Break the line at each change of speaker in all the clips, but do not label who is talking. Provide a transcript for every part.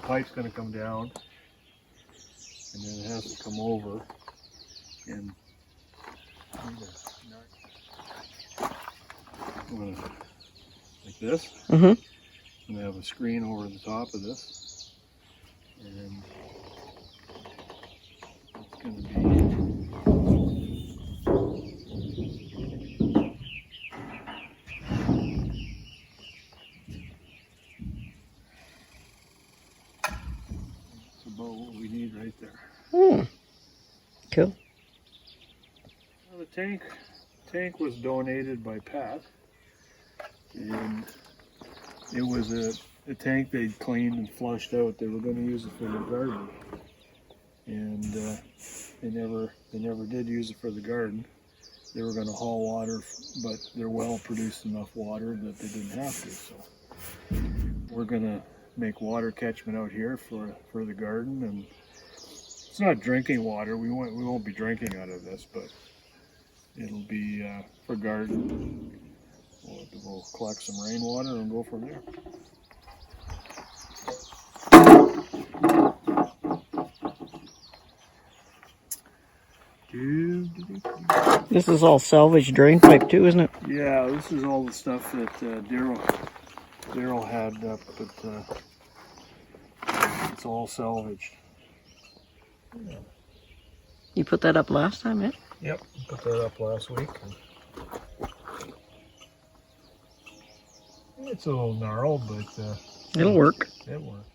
pipe's going to come down, and then it has to come over, and I'm gonna like this.
Mm-hmm.
And I have a screen over the top of this, and it's going to be that's about what we need right there.
Cool.
Well, the tank was donated by Pat, and it was a tank they'd cleaned and flushed out. They were going to use it for the garden, and they never did use it for the garden. They were going to haul water, but their well produced enough water that they didn't have to. So we're going to make water catchment out here for the garden, and it's not drinking water. We won't be drinking out of this, but it'll be for garden. We'll collect some rainwater and go from there.
This is all salvage drain pipe too, isn't it?
Yeah, this is all the stuff that Daryl had up, but it's all salvaged. Yeah.
You put that up last time, eh?
Yep, put that up last week. It's a little gnarled, but
It'll work.
It works.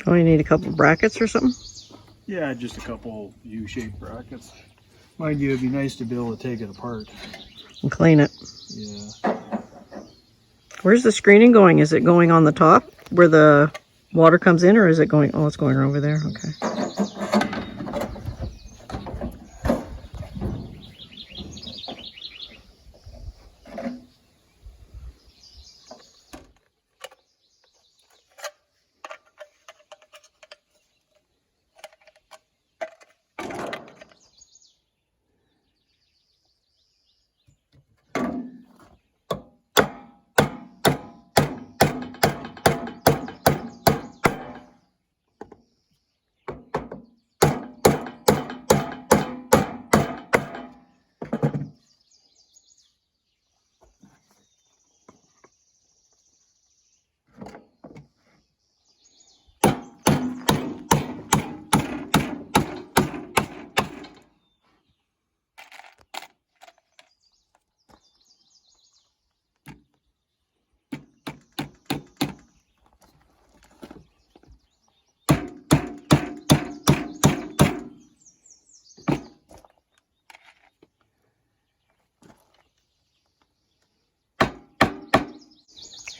Oh, you need a couple brackets or something?
Yeah, just a couple U-shaped brackets. Mind you, it'd be nice to be able to take it apart.
And clean it.
Yeah.
Where's the screening going? Is it going on the top where the water comes in, or is it going, oh, it's going over there, okay.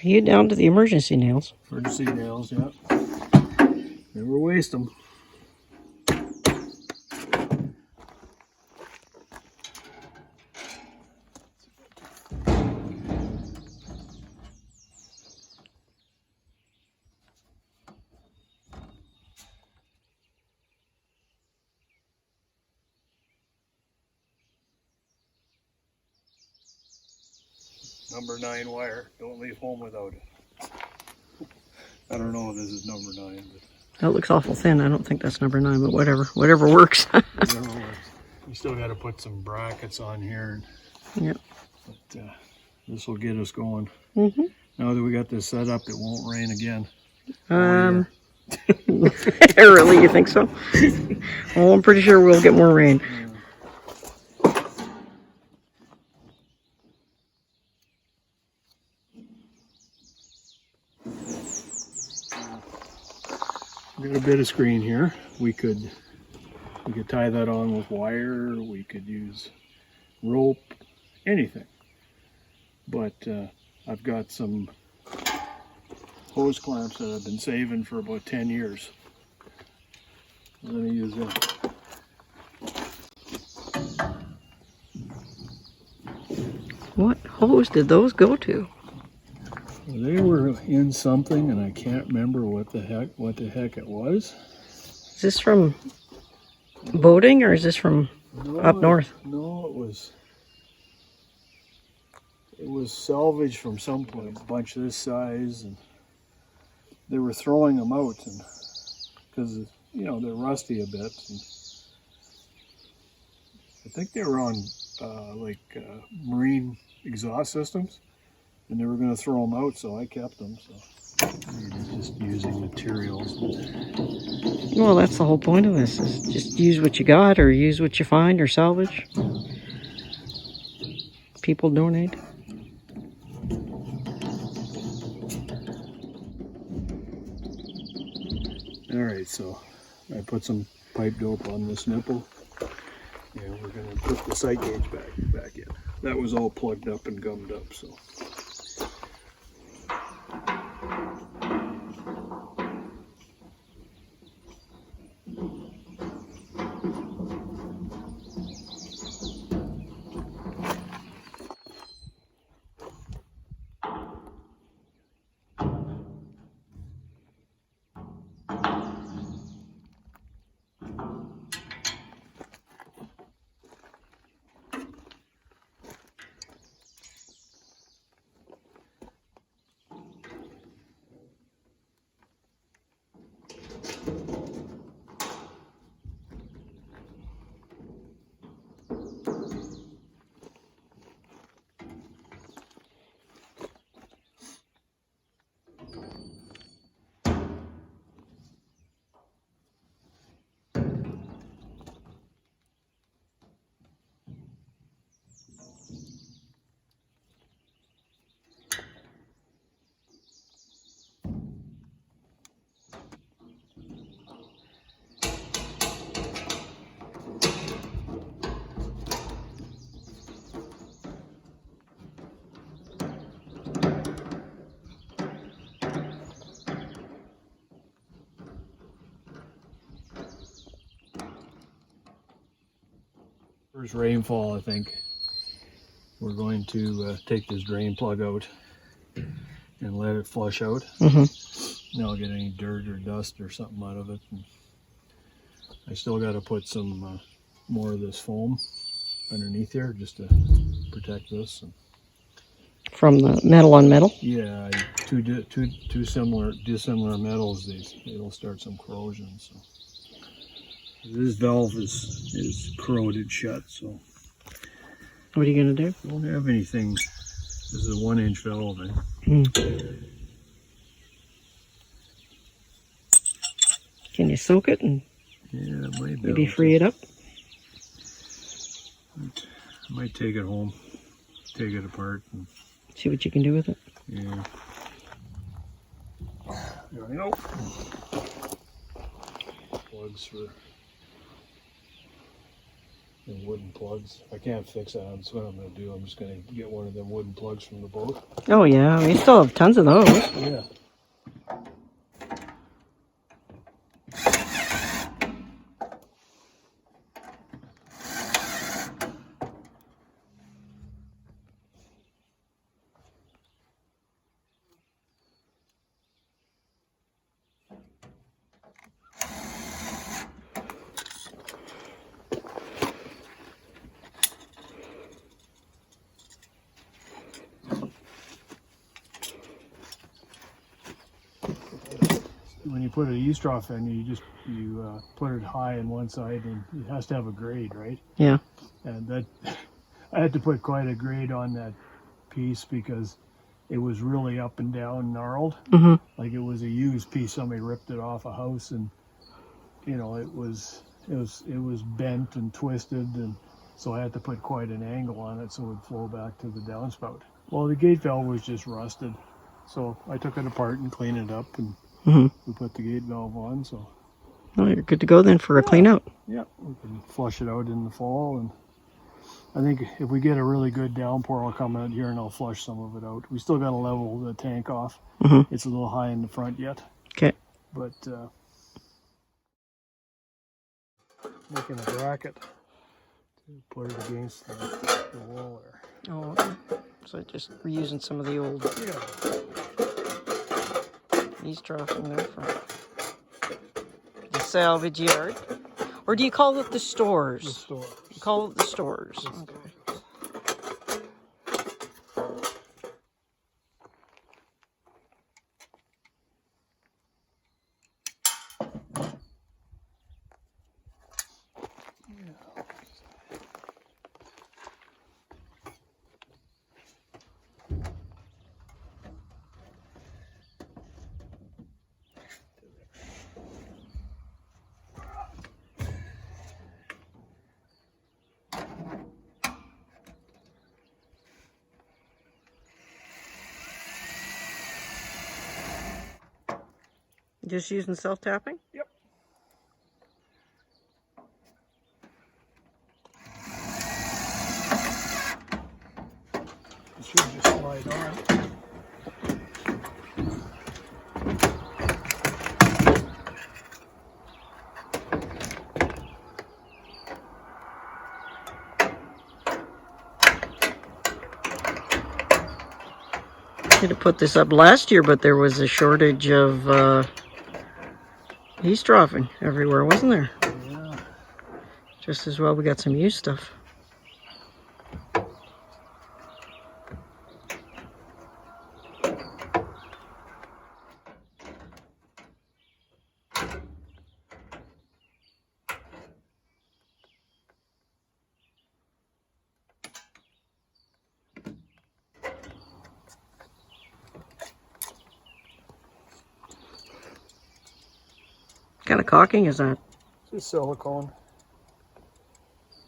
Are you down to the emergency nails?
Emergency nails, yeah. Never waste them. Number 9 wire. Don't leave home without it. I don't know if this is number 9, but
That looks awful thin. I don't think that's number 9, but whatever. Whatever works.
whatever works. We still got to put some brackets on here.
Yep.
But this will get us going.
Mm-hmm.
Now that we got this set up, it won't rain again.
Really, you think so? Well, I'm pretty sure we'll get more rain.
Got a bit of screen here. We could tie that on with wire. We could use rope, anything. But I've got some hose clamps that I've been saving for about 10 years. I'm going to use them.
What hose did those go to?
They were in something, and I can't remember what the heck it was.
Is this from boating, or is this from up north?
No, it was salvaged from some point. A bunch this size, and they were throwing them out, and because they're rusty a bit. And I think they were on marine exhaust systems. And they were going to throw them out, so I kept them. So we're just using materials.
Well, that's the whole point of this, is just use what you got, or use what you find, or salvage. People donate.
All right, so I put some pipe dope on this nipple, and we're going to put the sight gauge back in. That was all plugged up and gummed up, so. First rainfall, I think we're going to take this drain plug out and let it flush out.
Mm-hmm.
Now get any dirt or dust or something out of it. And I still got to put some more of this foam underneath here just to protect this. And
From the metal on metal?
yeah, two dissimilar metals, it'll start some corrosion. So this valve is corroded shut, so.
What are you going to do?
Don't have anything. This is a 1-inch valve.
Can you soak it and
Yeah, it might be
maybe free it up?
I might take it home, take it apart, and
See what you can do with it?
yeah. There we go. Plugs for and wooden plugs. If I can't fix that, that's what I'm going to do. I'm just going to get one of them wooden plugs from the boat.
Oh yeah, we still have tons of those.
Yeah. When you put an eavesdrop in, you put it high on one side, and it has to have a grade, right?
Yeah.
And that I had to put quite a grade on that piece because it was really up and down, gnarled.
Mm-hmm.
Like it was a used piece. Somebody ripped it off a house, and you know it was bent and twisted, and so I had to put quite an angle on it so it would flow back to the downspout. Well, the gate valve was just rusted, so I took it apart and cleaned it up, and we put the gate valve on. So
Oh, you're good to go then for a clean out.
yeah, we can flush it out in the fall, and I think if we get a really good downpour, I'll come out here and I'll flush some of it out. We still got to level the tank off. It's a little high in the front yet.
Okay.
But making a bracket to put it against the wall there.
Oh, okay. So just reusing some of the old eavesdropping there from the salvage yard. Or do you call it the stores?
The stores.
You call it the stores. Okay. Just using self-tapping?
Yep. It should just slide on.
Should have put this up last year, but there was a shortage of eavesdropping everywhere, wasn't there?
Yeah.
Just as well we got some used stuff. What kind of caulking is that?
Just silicone.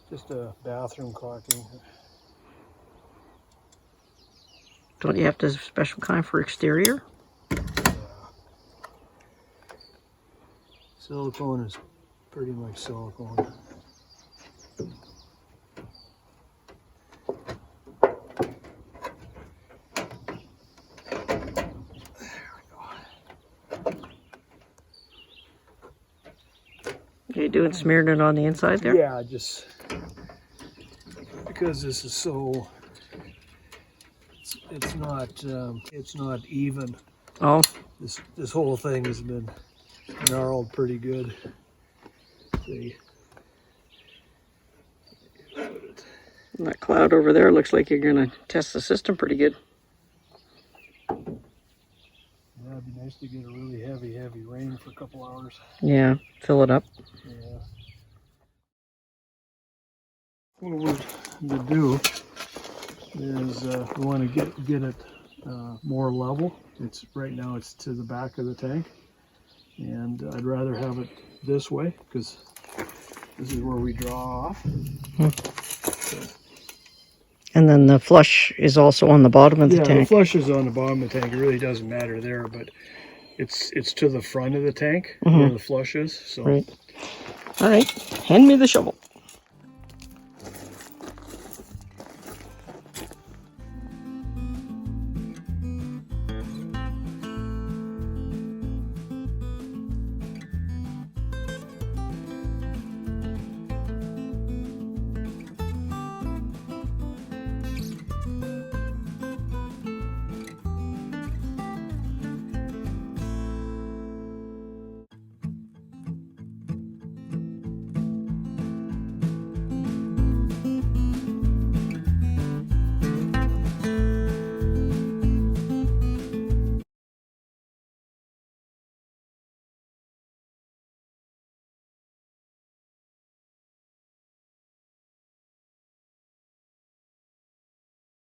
Just a bathroom caulking.
Don't you have to have a special kind for exterior?
Yeah. Silicone is pretty much silicone.
You doing smearing it on the inside there?
Yeah, just because this is so it's not even.
Oh,
This whole thing has been gnarled pretty good. See.
and that cloud over there looks like you're gonna test the system pretty good.
Yeah, it'd be nice to get a really heavy rain for a couple hours.
Yeah, fill it up.
Yeah. What we're to do is we want to get it more level. It's right now it's to the back of the tank, and I'd rather have it this way because this is where we draw off. So,
And then the flush is also on the bottom of the
yeah,
tank.
the flush is on the bottom of the tank. It really doesn't matter there, but it's to the front of the tank where the flush is. So.
Right. All right. Hand me the shovel.